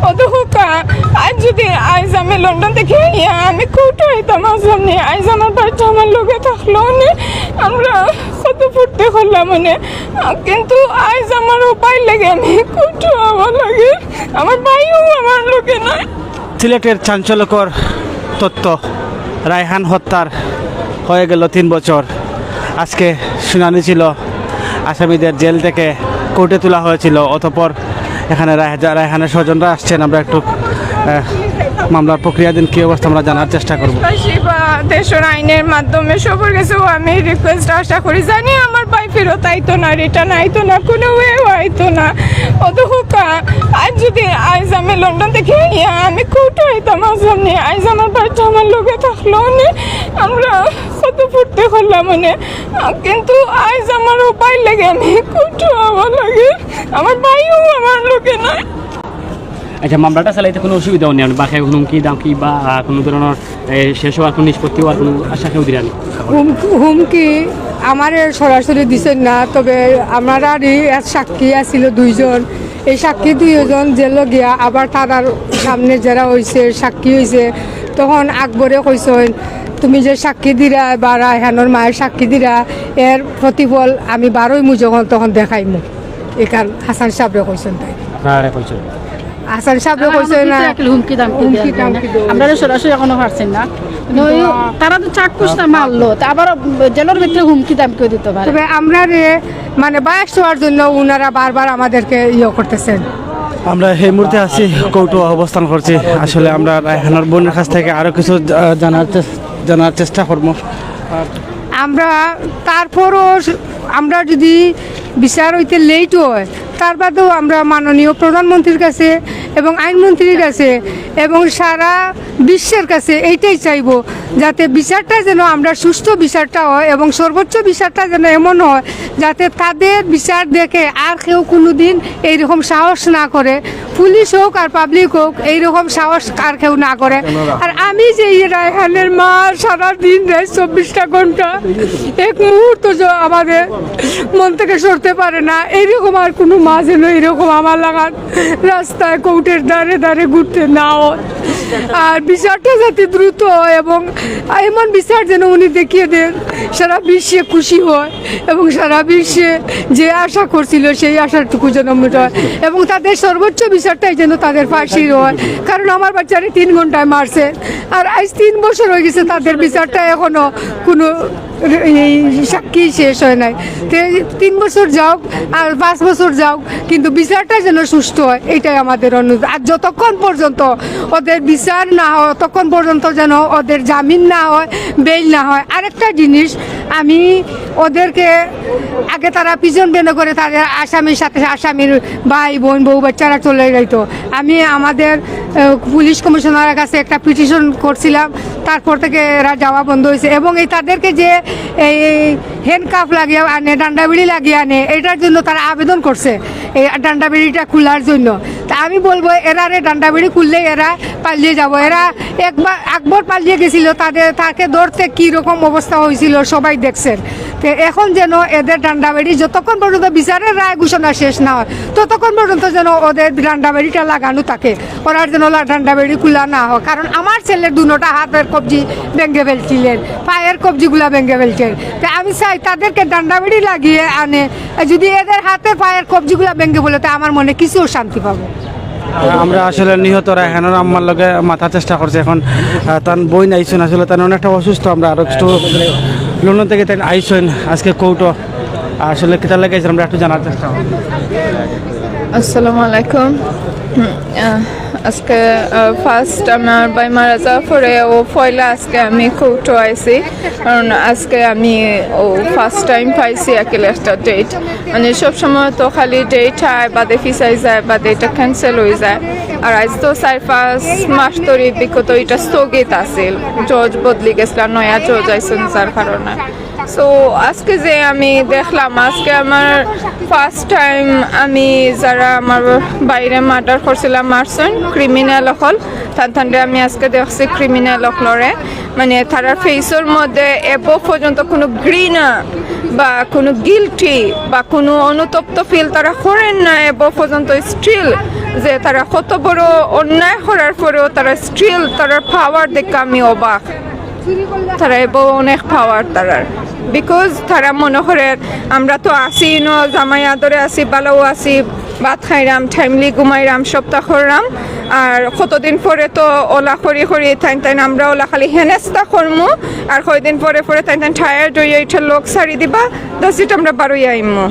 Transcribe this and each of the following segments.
অত হুকা আজ যদি আজ আমি লন্ডন থেকে আমি কোর্টে হইতাম সামনে আজ আমার বাচ্চা আমার লোকে থাকলো আমরা কত ফুটতে করলাম কিন্তু আজ আমার উপায় লাগে আমি কোর্টে আমার লাগে আমার ভাইও আমার লোকে নয়। সিলেটের চাঞ্চল্যকর তথ্য, রায়হান হত্যার হয়ে গেল 3 বছর। আজকে শুনানি ছিল, আসামিদের জেল থেকে কোর্টে তোলা হয়েছিল, অতঃপর এখানে রায়হানের স্বজনরা আসছেন। আমরা একটু মামলার প্রক্রিয়াধীন কী অবস্থা আমরা জানার চেষ্টা করব। দেশের আইনের মাধ্যমে সবার কাছেও আমি রিকোয়েস্ট আশা করি, জানি আমার ভাই ফেরত আইতো না, রিটার্ন আইতো না, কোনো ওয়েও আইতো না। অত হুকা আজ যদি আজ আমি লন্ডন থেকে আমি কোর্টে হইতাম সামনে আজ আমার বাচ্চা আমার লোকে থাকলো আমরা কত ফুটতে করলাম কিন্তু আজ আমার উপায় লাগে আমি কোর্টে আমার লাগে আমার ভাইও আমার লোকে নয়। আচ্ছা, মামলাটা চালাইতে কোনো অসুবিধা নেই? বাকি হুমকি দামকি বা কোনো ধরনের শেষ হওয়ার কোনো নিষ্পত্তি হওয়ার কোনো আশা কেউ দিলেন? হুমকি আমার সরাসরি দিচ্ছেন না, তবে আমার আর সাক্ষী আছিল 2 জন। এই সাক্ষী 2 জন জেল গিয়া আবার তার সামনে যারা হয়েছে সাক্ষী হয়েছে, তখন আকবরে কইছেন তুমি যে সাক্ষী দিরা বা রায়হানোর মায়ের সাক্ষী দিরা এর প্রতিফল আমি 12ই মু যখন তখন দেখাইমু। এখান হাসান সাহেবরে কইছেন তাই হাসান সাহেব কইছে না হুমকি দামকি আমরা সরাসরি এখনো পারছেন না, তারা তো চাক্ষুষ না মারলো, আবার জেলের ভিতরে হুমকি দামকি দিতে পারে। তবে আমরা মানে বায়াস হওয়ার জন্য উনারা বারবার আমাদেরকে করতেছেন। আমরা এই মুহূর্তে আছি কৌটো অবস্থান করছি। আসলে আমরা রায়হানের বোনের কাছ থেকে আরও কিছু জানার চেষ্টা করবো। আমরা তারপরও আমরা যদি বিচার হইতে লেট হয়, তার বাদেও আমরা মাননীয় প্রধানমন্ত্রীর কাছে এবং আইনমন্ত্রীর কাছে এবং সারা বিশ্বের কাছে এইটাই চাইব, যাতে বিচারটা যেন আমরা সুষ্ঠু বিচারটা হয় এবং সর্বোচ্চ বিচারটা যেন এমন হয় যাতে তাদের বিচার দেখে আর কেউ কোনো দিন এইরকম সাহস না করে, পুলিশ হোক আর পাবলিক হোক এইরকম সাহস আর কেউ না করে। আর আমি যে রায়হানের মা, সারাদিন 24টা ঘন্টা এক মুহূর্ত আমাদের মন থেকে সরতে পারে না, এইরকম আর কোনো মা যেন এরকম আমার লাগার রাস্তায় কোর্টের দ্বারে দ্বারে ঘুরতে না হয়। আর বিচারটা যাতে দ্রুত হয় এবং এমন বিচার যেন উনি দেখিয়ে দেন সারা বিশ্বে খুশি হয় এবং সারা বিশ্বে যে আশা করছিল সেই আশাটুকু যেন হয় এবং তাদের সর্বোচ্চ বিচারটাই যেন তাদের ফাঁসির হয়। কারণ আমার বাচ্চারা 3 ঘন্টায় মারছে, আর আজ 3 বছর হয়ে গেছে তাদের বিচারটা এখনো কোনো এই সাক্ষী শেষ হয় নাই। 3 বছর যাওক আর 5 বছর যাওক, কিন্তু বিচারটা যেন সুষ্ঠু হয়, এইটাই আমাদের অনুরোধ। আর যতক্ষণ পর্যন্ত ওদের বিচার না হয় ততক্ষণ পর্যন্ত যেন ওদের জামিন না হয়, বেল না হয়। আরেকটা জিনিস, আমি ওদেরকে আগে তারা পিছন বেন করে তাদের আসামির সাথে আসামির ভাই বোন বউ বাচ্চারা চলে যাইত। আমি আমাদের পুলিশ কমিশনারের কাছে একটা পিটিশন করছিলাম, তারপর থেকে এরা যাওয়া বন্ধ হয়েছে এবং এই তাদেরকে যে এই হ্যান্ডকাফ লাগিয়ে আনে, ডান্ডাবিড়ি লাগিয়ে আনে, এটার জন্য তারা আবেদন করছে এই ডান্ডাবিড়িটা খোলার জন্য। তা আমি বলবো এরারে ডান্ডাবিড়ি খুললে এরা পালিয়ে যাব। এরা একবার পালিয়ে গেছিল, তাকে ধরতে কীরকম অবস্থা হয়েছিল সবাই দেখছেন। তো এখন যেন এদের ডান্ডাবাড়ি যতক্ষণ পর্যন্ত বিচারের রায় ঘোষণা শেষ না হয় ততক্ষণ পর্যন্ত যেন ওদের ডান্ডাবাড়িটা লাগানো থাকে, ওরার যেন ডান্ডাবাড়ি খোলা না হয়। কারণ আমার ছেলের 2টা হাতের কবজি ভেঙে ফেলছিলেন, পায়ের কবজিগুলা ভেঙে ফেলছেন। তো আমি চাই তাদেরকে ডান্ডাবাড়ি লাগিয়ে আনে, যদি এদের হাতের পায়ের কবজিগুলা ভেঙে ফেলে তো আমার মনে কিছু শান্তি পাবো। আমরা আসলে নিহত রায়হানের আম্মার লগে মাথার চেষ্টা করছি। এখন তার বই নাইছেন, আসলে তার অনেকটা অসুস্থ। আমরা আরও একটু লন্ডন থেকে তাই আইসেন আজকে কৌটো, আসলে কেতার লেগেছে আমরা একটু জানার চেষ্টা করব। আসসালামু আলাইকুম। আজকে ফার্স্ট আমার ভাই মারা যাওয়ার পরে ও পয়লা আজকে আমি কৌটো আইছি, কারণ আজকে আমি ফার্স্ট টাইম পাইছি একেলে একটা ডেট। মানে সবসময় তো খালি ডেট হয় বাদে ফিসাই যায়, বাদে এটা ক্যান্সেল হয়ে যায়। আর আজ তো 4-5 মাস ধরে বিগত এটা স্থগিত আছিল, জজ বদলি গেছিল, নয়া জজ আইসেন যার কারণে সো আজকে যে আমি দেখলাম, আজকে আমার ফার্স্ট টাইম আমি যারা আমার বাইরে মার্ডার করছিলাম মারছেন ক্রিমিনাল হল তানরে আমি আজকে দেখছি ক্রিমিনাল হলরে মানে তারা ফেসের মধ্যে এবো পর্যন্ত কোনো ঘৃণা বা কোনো গিল্টি বা কোনো অনুতপ্ত ফিল তারা করেন না এবো পর্যন্ত স্টিল যে তারা কত বড় অন্যায় করার পরেও তারা স্টিল তারা পাওয়ার দেখে আমি অবাক। তারা এবো অনেক পাওয়ার তারার বিকজ তারা মনে করে আমরা তো আসি ন জামাই আদরে আসি ভালোও আসি ভাত খাইরাম টাইমলি ঘুমাইরাম সপ্তাহ করলাম আর কতদিন পরে তো ওলা করি করি তাইন আমরা ওলা খালি হেনেস্তা করমু আর কয়দিন পরে পরে তাইন টায়ার্ড হয়ে এটা লোক সারি দিবা দশিট আমরা বারোই আইমু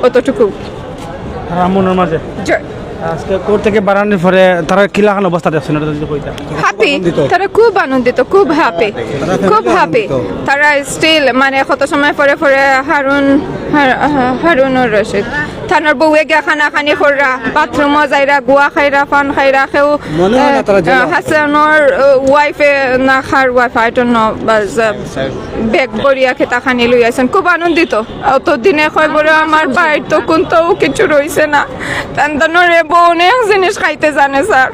অতটুকু রামমনের মাঝে আজকে কোর্ট থেকে বাড়ানোর পরে তারা কিলাখান অবস্থা দেখছেন এটা যদি কইতা হ্যাপি, তারা খুব আনন্দিত, খুব হ্যাপি, খুব হ্যাপি। তারা স্টিল মানে কত সময় পরে পরে হারুনুর রশিদ থানার বউয়ে গিয়া খানা খানি কররা বাথরুমও যাইরা গুয়া খাইরা পান খাইরা কেউ হাসানোর ওয়াইফে না খার ওয়াইফ আই ডোন্ট নো বাস বেগ বরিয়া খেতা খানি লই আছেন খুব আনন্দিত। অত দিনে কয় বড় আমার বাইর তো কোনটাও কিছু রইছে না তানদানোর বউ অনেক জিনিস খাইতে জানে স্যার।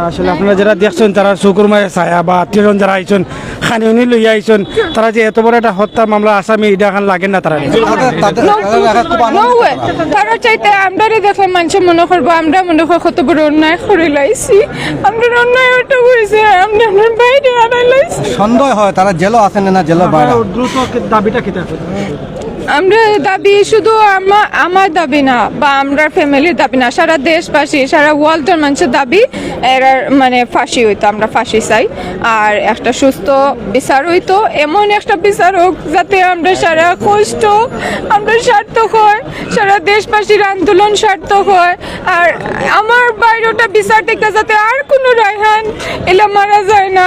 আসলে আপনারা যারা দেখছেন তারা শুকুরমায় ছায়া বা আত্মীয়জন যারা আইছেন খানি উনি লইয়া আইছেন তারা যে এত বড় একটা হত্যা মামলা আসামি এটা এখন লাগেন না তারা No way. তারা চাইতে আমরা দেখলে মানুষ মনে করবো আমরা মনে করি কত বড় অন্যায় করে লাইছি, আমরা অন্যায় ওটা হয়েছে আমরা আপনার বাইরে আনাই লাইছি। সন্দেহ হয় তারা জেলও আছেন না জেলের বাইরে। দ্রুত দাবিটা খেতে আমরা দাবি শুধু আমার দাবি না বা আমরা ফ্যামিলির দাবি না, সারা দেশবাসী সারা ওয়ার্ল্ডের মানুষের দাবি এরা মানে ফাঁসি হইতো, আমরা ফাঁসি চাই আর একটা সুস্থ বিচার হইতো, এমন একটা বিচার হোক যাতে আমরা সারা কষ্ট আমরা সার্থক হয়, সারা দেশবাসীর আন্দোলন সার্থক হয় আর আমার বাইরেটা বিচার থেকে যাতে আর কোনো রায়হান এলা মারা যায় না,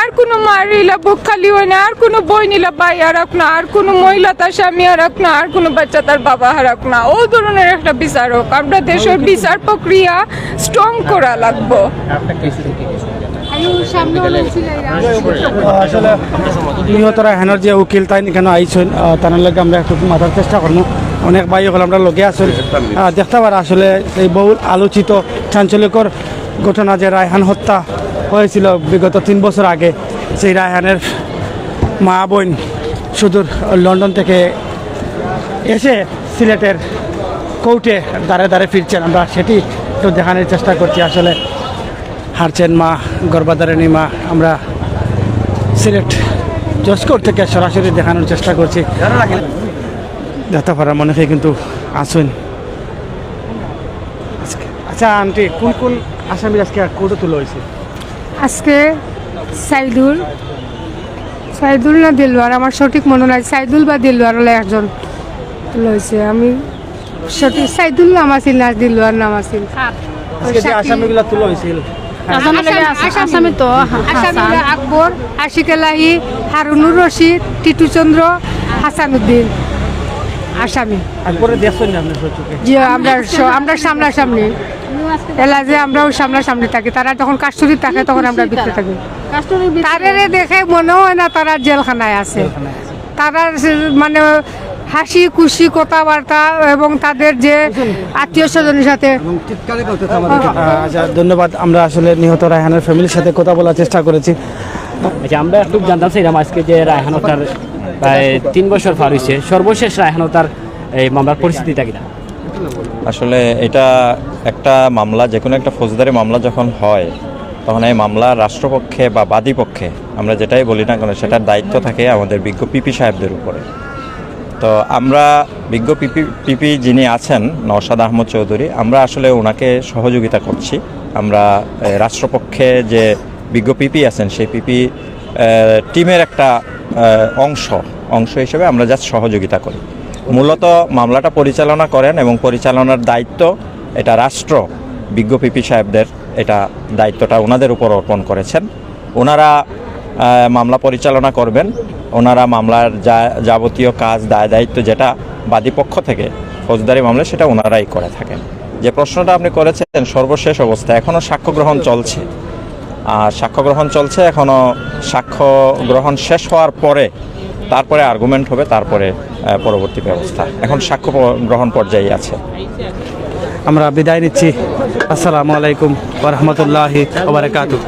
আর কোনো মার এলা বুক খালি হয় না, আর কোনো বই নিলা ভাই হারাক না, আর কোনো মহিলা তার স্বামী হারাক না, আর কোনো বাচ্চা তার বাবা হারাক না, ও ধরনের একটা বিচার হোক। আমরা দেশের বিচার প্রক্রিয়া স্ট্রং করা লাগবো। আসলে নিহতরা হেনর যে উকিল তাই কেন আইছেন তার লগে আমরা একটু মাথার চেষ্টা করবো, অনেক ভাই হল আমরা লগে আসেন দেখতে পারা আসলে এই বহুল আলোচিত চাঞ্চল্যকর ঘটনা যে রায়হান হত্যা হয়েছিল বিগত 3 বছর আগে, সেই রায়হানের মা বোন সুদূর লন্ডন থেকে এসে সিলেটের কোর্টে দাঁড়ে দাঁড়ে ফিরছেন, আমরা সেটি একটু দেখানোর চেষ্টা করছি। আসলে হারছেন মা, গর্ভাধারিণী মা, আমরা সিলেট জজ কোর্ট থেকে সরাসরি দেখানোর চেষ্টা করছি। দেখতে পারা মনে হয় কিন্তু আসুন। আচ্ছা আন্টি, কোন কোন আসামি আজকে কোর্টে তুলে হয়েছে? আজকে সাইদুল না দিলওয়ার, আমার সঠিক মনে নাই, সাইদুল বা দিলওয়ার হলে একজন হয়েছে, আমি সঠিক সাইদুল নাম আছিল না দিলওয়ার নাম আছিল। আজকে যে আসামিগুলো তুলে হয়েছিল আসামি তো আসামিরা আকবর, আশিক এলাহি, হারুনুর রশিদ, টিটু চন্দ্র, হাসানুদ্দিন আসামি। একবারে দেখছেন না আপনার চোখে? যে আমরা সামনাসামনি এলা যে আমরাও সামনাসামনি থাকি, তারা যখন কাস্টডি থাকে তখন আমরা ভিতরে থাকি, তারে দেখে মনে হয় না তারা জেলখানায় আছে, তারা মানে হাসি খুশি কথাবার্তা এবং তাদের যে আত্মীয় স্বজনের সাথে। আচ্ছা ধন্যবাদ। আমরা আসলে নিহত রায়হানের ফ্যামিলির সাথে কথা বলার চেষ্টা করেছি। আচ্ছা আমরা একটু জানতাম চাইলাম আজকে যে রায়হানতার প্রায় 3 বছর পার হয়েছে, সর্বশেষ রায়হানতার এই মামলার পরিস্থিতিটা কিনা? আসলে এটা একটা মামলা, যে কোনো একটা ফৌজদারি মামলা যখন হয় তখন এই মামলা রাষ্ট্রপক্ষে বা বাদী পক্ষে আমরা যেটাই বলি না কেন সেটার দায়িত্ব থাকে আমাদের বিজ্ঞ পিপি সাহেবদের উপরে। তো আমরা বিজ্ঞ পিপি যিনি আছেন নওশাদ আহমদ চৌধুরী, আমরা আসলে ওনাকে সহযোগিতা করছি। আমরা রাষ্ট্রপক্ষে যে বিজ্ঞ পিপি আছেন সেই পিপি টিমের একটা অংশ হিসেবে আমরা জাস্ট সহযোগিতা করি। মূলত মামলাটা পরিচালনা করেন এবং পরিচালনার দায়িত্ব এটা রাষ্ট্র বিজ্ঞ পিপি সাহেবদের, এটা দায়িত্বটা ওনাদের উপর অর্পণ করেছেন। ওনারা মামলা পরিচালনা করবেন, ওনারা মামলার যাবতীয় কাজ দায় দায়িত্ব যেটা বাদীপক্ষ থেকে ফৌজদারি মামলা সেটা ওনারাই করে থাকেন। যে প্রশ্নটা আপনি করেছেন সর্বশেষ অবস্থা, এখনও সাক্ষ্য গ্রহণ চলছে, আর সাক্ষ্য গ্রহণ চলছে, এখনও সাক্ষ্য গ্রহণ শেষ হওয়ার পরে তারপরে আর্গুমেন্ট হবে, তারপরে পরবর্তী ব্যবস্থা। এখন সাক্ষ্য গ্রহণ পর্যায়ে আছে। আমরা বিদায় নিচ্ছি। আসসালামু আলাইকুম ওয়া রাহমাতুল্লাহি ওয়া বারাকাতুহু।